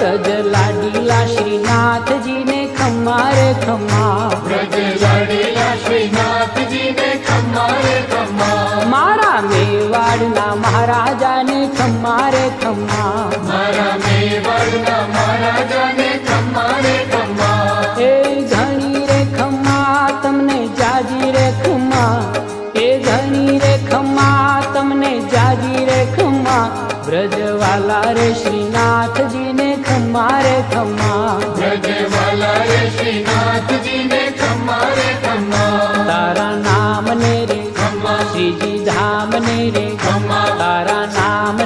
વ્રજ લાડીલા શ્રીનાથજી ને ખમ્મા રે ખમ્મા, વ્રજ લાડીલા શ્રીનાથજી ને ખમ્મા રે ખમ્મા, મારા મેવાડના મહારાજાને ખમ્મા રે ખમ્મા, મારા મેવાડના મહારાજાને ખમ્મા રે ખમ્મા, એ ઘણી રે ખમ્મા તમને જાજી રે ખમ્મા, એ ઘણી રે ખમ્મા તમને જાજી રે ખમ્મા, વ્રજવાલા રે શ્રીનાથજી ને ખમ્મા રે ખમ્મા, વ્રજવાલા રે શ્રીનાથજી ને ખમ્મા રે ખમ્મા, તારા નામ ને રે ખમ્મા, શ્રીજી ધામ ને રે ખમ્મા, તારા નામ